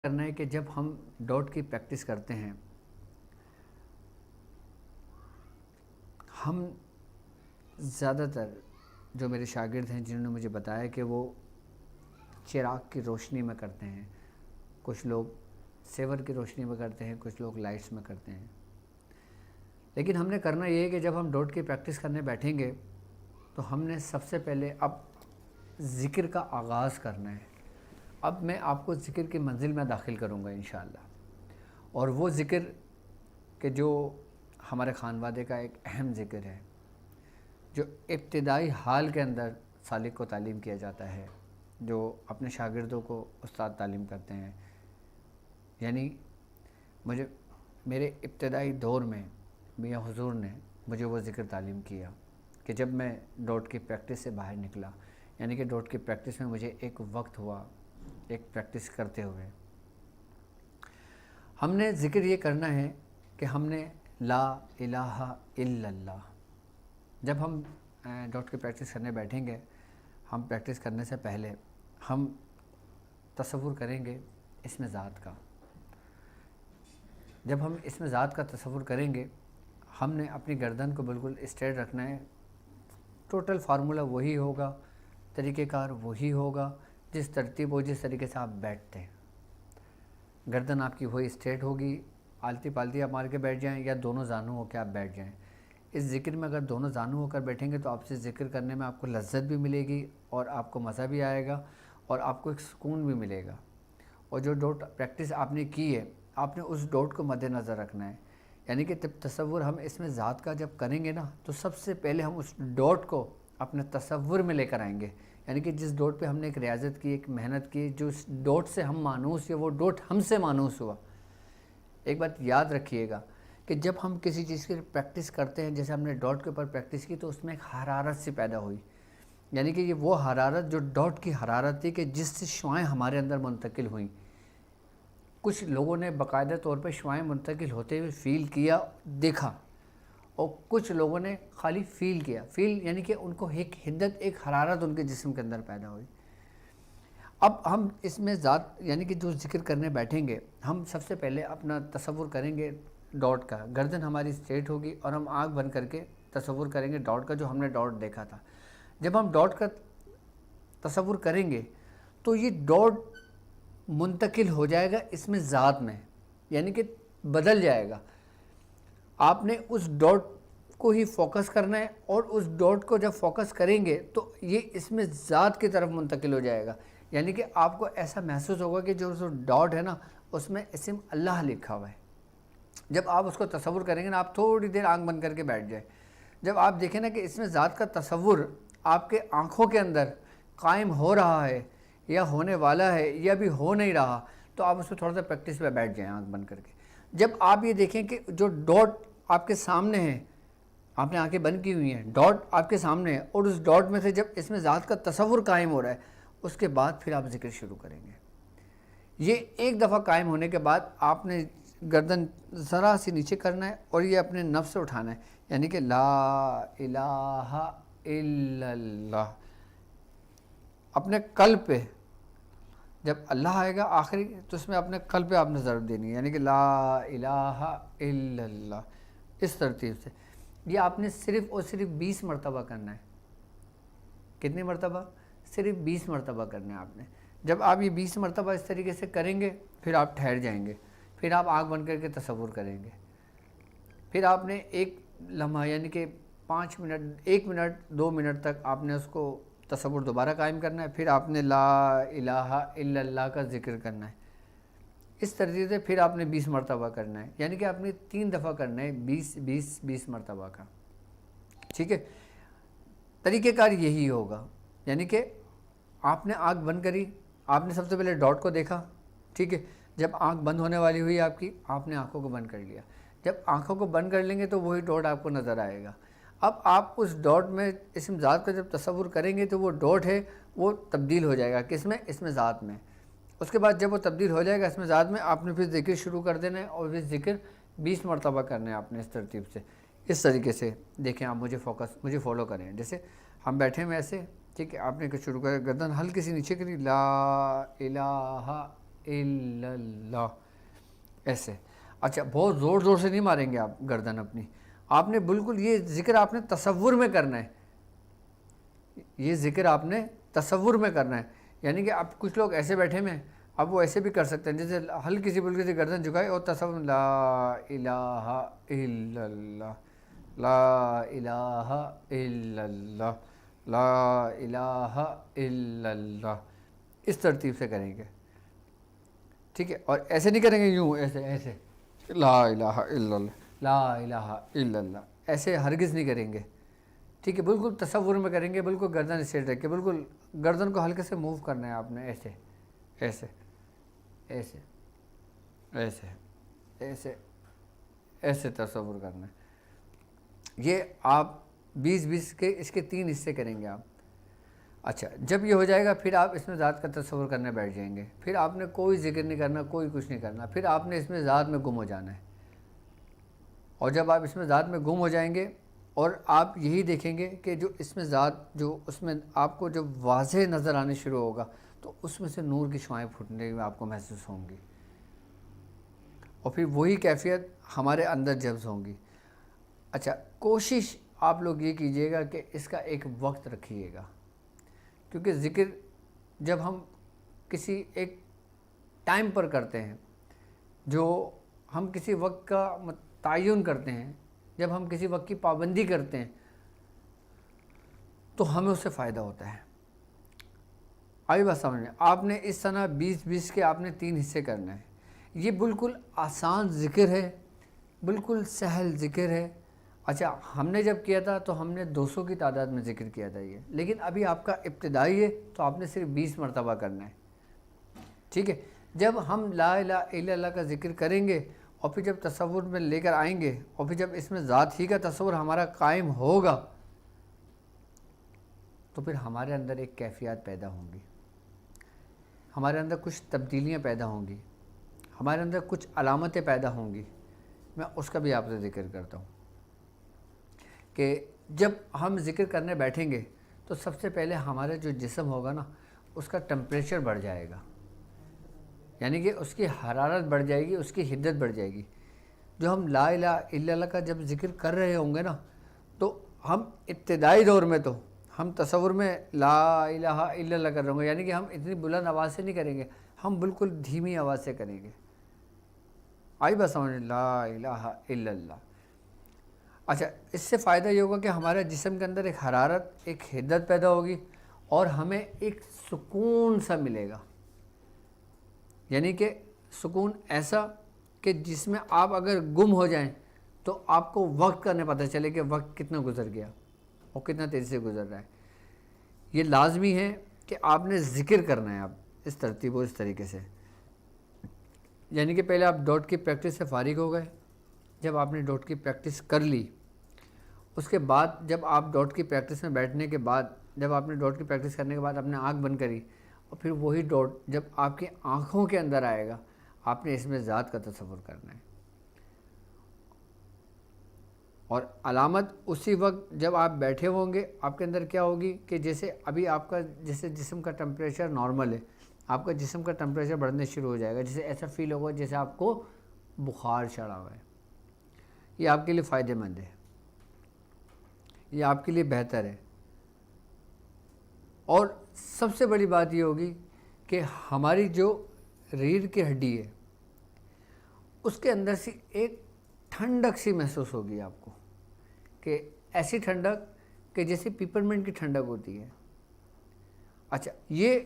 کرنا ہے کہ جب ہم ڈاٹ کی پریکٹس کرتے ہیں ہم زیادہ تر جو میرے شاگرد ہیں جنہوں نے مجھے بتایا کہ وہ چراغ کی روشنی میں کرتے ہیں، کچھ لوگ سیور کی روشنی میں کرتے ہیں، کچھ لوگ لائٹس میں کرتے ہیں، لیکن ہم نے کرنا یہ ہے کہ جب ہم ڈاٹ کی پریکٹس کرنے بیٹھیں گے تو ہم نے سب سے پہلے اب ذکر کا آغاز کرنا ہے۔ اب میں آپ کو ذکر کی منزل میں داخل کروں گا انشاءاللہ، اور وہ ذکر کہ جو ہمارے خانوادے کا ایک اہم ذکر ہے، جو ابتدائی حال کے اندر سالک کو تعلیم کیا جاتا ہے، جو اپنے شاگردوں کو استاد تعلیم کرتے ہیں۔ یعنی میرے ابتدائی دور میں میاں حضور نے مجھے وہ ذکر تعلیم کیا کہ جب میں ڈاٹ کی پریکٹس سے باہر نکلا، یعنی کہ ڈاٹ کی پریکٹس میں مجھے ایک وقت ہوا ایک پریکٹس کرتے ہوئے۔ ہم نے ذکر یہ کرنا ہے کہ ہم نے لا الہ الا اللہ، جب ہم ڈاٹ کی پریکٹس کرنے بیٹھیں گے، ہم پریکٹس کرنے سے پہلے ہم تصور کریں گے اسم ذات کا۔ جب ہم اسم ذات کا تصور کریں گے، ہم نے اپنی گردن کو بالکل اسٹریٹ رکھنا ہے۔ ٹوٹل فارمولہ وہی ہوگا، طریقہ کار وہی ہوگا، جس ترتیب و جس طریقے سے آپ بیٹھتے ہیں۔ گردن آپ کی وہی اسٹریٹ ہوگی، آلتی پالتی آپ مار کے بیٹھ جائیں یا دونوں زانو ہو کے آپ بیٹھ جائیں۔ اس ذکر میں اگر دونوں زانو ہو کر بیٹھیں گے تو آپ سے ذکر کرنے میں آپ کو لذت بھی ملے گی اور آپ کو مزہ بھی آئے گا اور آپ کو ایک سکون بھی ملے گا۔ اور جو ڈاٹ پریکٹس آپ نے کی ہے، آپ نے اس ڈاٹ کو مد نظر رکھنا ہے۔ یعنی کہ تصور ہم اس میں ذات کا جب کریں گے نا، تو سب سے پہلے ہم اس ڈاٹ کو اپنے تصور میں لے کر آئیں گے۔ یعنی کہ جس ڈاٹ پہ ہم نے ایک ریاضت کی، ایک محنت کی، جو اس ڈاٹ سے ہم مانوس یا وہ ڈاٹ ہم سے مانوس ہوا۔ ایک بات یاد رکھیے گا کہ جب ہم کسی چیز کی پریکٹس کرتے ہیں، جیسے ہم نے ڈاٹ کے اوپر پریکٹس کی تو اس میں ایک حرارت سی پیدا ہوئی۔ یعنی کہ یہ وہ حرارت جو ڈاٹ کی حرارت تھی کہ جس سے شعائیں ہمارے اندر منتقل ہوئیں۔ کچھ لوگوں نے باقاعدہ طور پہ شعائیں منتقل ہوتے ہوئے فیل کیا، دیکھا، اور کچھ لوگوں نے خالی فیل کیا۔ فیل یعنی کہ ان کو ایک حدت، ایک حرارت ان کے جسم کے اندر پیدا ہوئی۔ اب ہم اس میں ذات یعنی کہ جو ذکر کرنے بیٹھیں گے، ہم سب سے پہلے اپنا تصور کریں گے ڈاٹ کا۔ گردن ہماری اسٹریٹ ہوگی اور ہم آنکھ بند کر کے تصور کریں گے ڈاٹ کا، جو ہم نے ڈاٹ دیکھا تھا۔ جب ہم ڈاٹ کا تصور کریں گے تو یہ ڈاٹ منتقل ہو جائے گا اس میں ذات میں، یعنی کہ بدل جائے گا۔ آپ نے اس ڈاٹ کو ہی فوکس کرنا ہے، اور اس ڈاٹ کو جب فوکس کریں گے تو یہ اس میں ذات کی طرف منتقل ہو جائے گا۔ یعنی کہ آپ کو ایسا محسوس ہوگا کہ جو ڈاٹ ہے نا، اس میں اسم اللہ لکھا ہوا ہے۔ جب آپ اس کو تصور کریں گے نا، آپ تھوڑی دیر آنکھ بند کر کے بیٹھ جائیں۔ جب آپ دیکھیں نا کہ اس میں ذات کا تصور آپ کے آنکھوں کے اندر قائم ہو رہا ہے یا ہونے والا ہے یا بھی ہو نہیں رہا، تو آپ اس میں تھوڑا سا پریکٹس پہ بیٹھ جائیں آنکھ بند کر کے۔ جب آپ یہ دیکھیں کہ جو ڈاٹ آپ کے سامنے ہے، آپ نے آنکھیں بند کی ہوئی ہیں، ڈاٹ آپ کے سامنے ہے، اور اس ڈاٹ میں سے جب اس میں ذات کا تصور قائم ہو رہا ہے، اس کے بعد پھر آپ ذکر شروع کریں گے۔ یہ ایک دفعہ قائم ہونے کے بعد آپ نے گردن ذرا سی نیچے کرنا ہے اور یہ اپنے نفس سے اٹھانا ہے، یعنی کہ لا الہ الا اللہ۔ اپنے قلب پہ جب اللہ آئے گا آخری، تو اس میں اپنے قلب پہ آپ نے ضرب دینی ہے، یعنی کہ لا الہ الا اللہ، اس ترتیب سے۔ یہ آپ نے صرف اور صرف 20 مرتبہ کرنا ہے۔ کتنی مرتبہ؟ صرف 20 مرتبہ کرنا ہے آپ نے۔ جب آپ یہ 20 مرتبہ اس طریقے سے کریں گے، پھر آپ ٹھہر جائیں گے، پھر آپ آنکھ بند کر کے تصور کریں گے۔ پھر آپ نے ایک لمحہ یعنی کہ 5 منٹ، 1 منٹ، 2 منٹ تک آپ نے اس کو تصور دوبارہ قائم کرنا ہے، پھر آپ نے لا الہ الا اللہ کا ذکر کرنا ہے۔ اس ترتیب سے پھر آپ نے 20 مرتبہ کرنا ہے، یعنی کہ آپ نے 3 دفعہ کرنا ہے 20 مرتبہ کا۔ ٹھیک ہے، طریقہ کار یہی ہوگا۔ یعنی کہ آپ نے آنکھ بند کری، آپ نے سب سے پہلے ڈاٹ کو دیکھا، ٹھیک ہے۔ جب آنکھ بند ہونے والی ہوئی آپ کی، آپ نے آنکھوں کو بند کر لیا۔ جب آنکھوں کو بند کر لیں گے تو وہی ڈاٹ آپ کو نظر آئے گا۔ اب آپ اس ڈاٹ میں اسم ذات کا جب تصور کریں گے تو وہ ڈاٹ ہے وہ تبدیل ہو جائے گا، کس میں؟ اسم ذات میں۔ اس کے بعد جب وہ تبدیل ہو جائے گا اسم ذات میں، آپ نے پھر ذکر شروع کر دینا ہے، اور پھر ذکر 20 مرتبہ کرنا ہے آپ نے، اس ترتیب سے۔ اس طریقے سے دیکھیں، آپ مجھے فالو کریں۔ جیسے ہم بیٹھے ہیں ایسے، ٹھیک ہے، آپ نے شروع کر گردن ہلکی سی نیچے کری، لا الہ الا اللہ، ایسے. اچھا بہت زور زور سے نہیں ماریں گے آپ گردن اپنی، آپ نے بالکل یہ ذکر آپ نے تصور میں کرنا ہے، یہ ذکر آپ نے تصور میں کرنا ہے. یعنی کہ اب کچھ لوگ ایسے بیٹھے میں، اب وہ ایسے بھی کر سکتے ہیں، جیسے ہلکی سی بلکی سی گردن جھکائے اور تصور لا الہ الا اللہ، لا الہ الا اللہ، لا الہ الا اللہ، اس ترتیب سے کریں گے. ٹھیک ہے، اور ایسے نہیں کریں گے یوں ایسے ایسے لا الہ الا اللہ، لا الہ الا اللہ، ایسے ہرگز نہیں کریں گے. ٹھیک ہے، بالکل تصور میں کریں گے، بالکل گردن اسٹریٹ رکھ کے، بالکل گردن کو ہلکے سے موو کرنا ہے آپ نے، ایسے ایسے ایسے ایسے ایسے ایسے تصور کرنا ہے. یہ آپ 20 کے اس کے 3 حصے کریں گے آپ. اچھا جب یہ ہو جائے گا پھر آپ اس میں ذات کا تصور کرنے بیٹھ جائیں گے. پھر آپ نے کوئی ذکر نہیں کرنا، کوئی کچھ نہیں کرنا، پھر آپ نے اس میں ذات میں گم ہو جانا ہے. اور جب آپ اس میں ذات میں گم ہو جائیں گے اور آپ یہی دیکھیں گے کہ جو اس میں ذات جو اس میں آپ کو جب واضح نظر آنے شروع ہوگا تو اس میں سے نور کی شعائیں پھوٹنے میں آپ کو محسوس ہوں گی، اور پھر وہی کیفیت ہمارے اندر جذب ہوں گی. اچھا کوشش آپ لوگ یہ کیجئے گا کہ اس کا ایک وقت رکھیے گا، کیونکہ ذکر جب ہم کسی ایک ٹائم پر کرتے ہیں، جو ہم کسی وقت کا تعین کرتے ہیں، جب ہم کسی وقت کی پابندی کرتے ہیں تو ہمیں اس سے فائدہ ہوتا ہے. آئی بات سمجھ میں؟ آپ نے اس طرح 20 کے آپ نے 3 حصے کرنا ہے. یہ بالکل آسان ذکر ہے، بالکل سہل ذکر ہے. اچھا ہم نے جب کیا تھا تو ہم نے 200 کی تعداد میں ذکر کیا تھا یہ، لیکن ابھی آپ کا ابتدائی ہے تو آپ نے صرف 20 مرتبہ کرنا ہے. ٹھیک ہے، جب ہم لا الہ الا اللہ کا ذکر کریں گے اور پھر جب تصور میں لے کر آئیں گے اور پھر جب اس میں ذات ہی کا تصور ہمارا قائم ہوگا تو پھر ہمارے اندر ایک کیفیات پیدا ہوں گی، ہمارے اندر کچھ تبدیلیاں پیدا ہوں گی، ہمارے اندر کچھ علامتیں پیدا ہوں گی. میں اس کا بھی آپ سے ذکر کرتا ہوں کہ جب ہم ذکر کرنے بیٹھیں گے تو سب سے پہلے ہمارا جو جسم ہوگا نا اس کا ٹمپریچر بڑھ جائے گا، یعنی کہ اس کی حرارت بڑھ جائے گی، اس کی حدت بڑھ جائے گی. جو ہم لا الہ الا اللہ کا جب ذکر کر رہے ہوں گے نا تو ہم ابتدائی دور میں تو ہم تصور میں لا الہ الا اللہ کر رہے ہوں گے، یعنی کہ ہم اتنی بلند آواز سے نہیں کریں گے، ہم بالکل دھیمی آواز سے کریں گے. آئی بات سمجھ؟ لا الہ الا اللہ. اچھا اس سے فائدہ یہ ہوگا کہ ہمارے جسم کے اندر ایک حرارت، ایک حدت پیدا ہوگی اور ہمیں ایک سکون سا ملے گا. یعنی کہ سکون ایسا کہ جس میں آپ اگر گم ہو جائیں تو آپ کو وقت کا نہیں پتہ چلے کہ وقت کتنا گزر گیا اور کتنا تیزی سے گزر رہا ہے. یہ لازمی ہے کہ آپ نے ذکر کرنا ہے اب اس ترتیب و اس طریقے سے. یعنی کہ پہلے آپ ڈاٹ کی پریکٹس سے فارغ ہو گئے. جب آپ نے ڈاٹ کی پریکٹس کر لی اس کے بعد جب آپ ڈاٹ کی پریکٹس میں بیٹھنے کے بعد، جب آپ نے ڈاٹ کی پریکٹس کرنے کے بعد آپ نے آنکھ بند کری اور پھر وہی ڈاٹ جب آپ کی آنکھوں کے اندر آئے گا آپ نے اس میں ذات کا تصور کرنا ہے. اور علامت اسی وقت جب آپ بیٹھے ہوں گے آپ کے اندر کیا ہوگی کہ جیسے ابھی آپ کا جیسے جسم کا ٹمپریچر نارمل ہے، آپ کا جسم کا ٹمپریچر بڑھنے شروع ہو جائے گا، جیسے ایسا فیل ہوگا جیسے آپ کو بخار چڑھا ہوا ہے. یہ آپ کے لیے فائدہ مند ہے، یہ آپ کے لیے بہتر ہے. اور سب سے بڑی بات یہ ہوگی کہ ہماری جو ریڑھ کی ہڈی ہے اس کے اندر سے ایک ٹھنڈک سی محسوس ہوگی آپ کو، کہ ایسی ٹھنڈک کہ جیسے پیپرمنٹ کی ٹھنڈک ہوتی ہے. اچھا یہ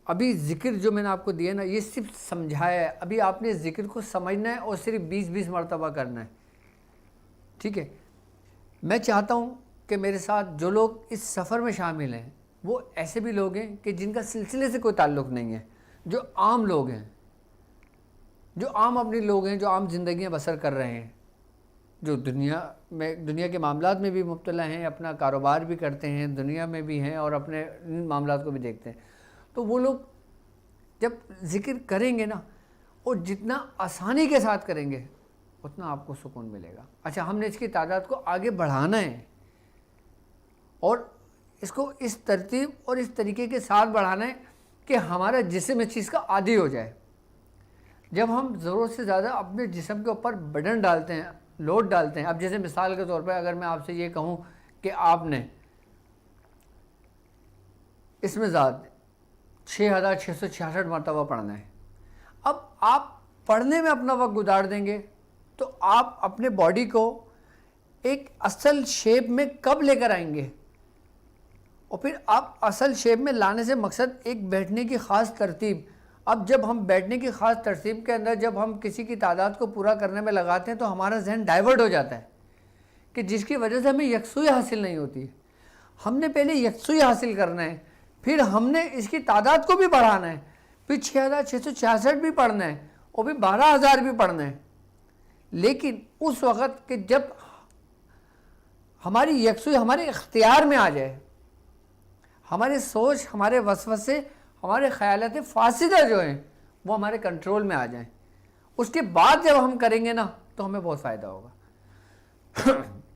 ابھی ذکر جو میں نے آپ کو دیا نا یہ صرف سمجھایا ہے، ابھی آپ نے ذکر کو سمجھنا ہے اور صرف 20 مرتبہ کرنا ہے. ٹھیک ہے، میں چاہتا ہوں کہ میرے ساتھ جو لوگ اس سفر میں شامل ہیں وہ ایسے بھی لوگ ہیں کہ جن کا سلسلے سے کوئی تعلق نہیں ہے، جو عام لوگ ہیں، جو عام اپنے لوگ ہیں، جو عام زندگیاں بسر کر رہے ہیں، جو دنیا کے معاملات میں بھی مبتلا ہیں، اپنا کاروبار بھی کرتے ہیں، دنیا میں بھی ہیں اور اپنے معاملات کو بھی دیکھتے ہیں. تو وہ لوگ جب ذکر کریں گے نا اور جتنا آسانی کے ساتھ کریں گے اتنا آپ کو سکون ملے گا. اچھا ہم نے اس کی تعداد کو آگے بڑھانا ہے اور اس کو اس ترتیب اور اس طریقے کے ساتھ بڑھانا ہے کہ ہمارا جسم اس چیز کا عادی ہو جائے. جب ہم ضرورت سے زیادہ اپنے جسم کے اوپر برڈن ڈالتے ہیں, لوڈ ڈالتے ہیں, اب جیسے مثال کے طور پہ اگر میں آپ سے یہ کہوں کہ آپ نے اس میں زیادہ 6666 مرتبہ پڑھنا ہے, اب آپ پڑھنے میں اپنا وقت گزار دیں گے تو آپ اپنے باڈی کو ایک اصل شیپ میں کب لے کر آئیں گے؟ اور پھر آپ اصل شیپ میں لانے سے مقصد ایک بیٹھنے کی خاص ترتیب. اب جب ہم بیٹھنے کی خاص ترتیب کے اندر جب ہم کسی کی تعداد کو پورا کرنے میں لگاتے ہیں تو ہمارا ذہن ڈائیورٹ ہو جاتا ہے, کہ جس کی وجہ سے ہمیں یکسوئی حاصل نہیں ہوتی. ہم نے پہلے یکسوئی حاصل کرنا ہے, پھر ہم نے اس کی تعداد کو بھی بڑھانا ہے, پھر 6666 بھی پڑھنا ہے, اور پھر 12000 بھی پڑھنا ہے. لیکن اس وقت کہ جب ہماری یکسوئی ہمارے اختیار میں آ جائے, ہماری سوچ, ہمارے وسوسے, ہمارے خیالات فاسدہ جو ہیں وہ ہمارے کنٹرول میں آ جائیں, اس کے بعد جب ہم کریں گے نا تو ہمیں بہت فائدہ ہوگا.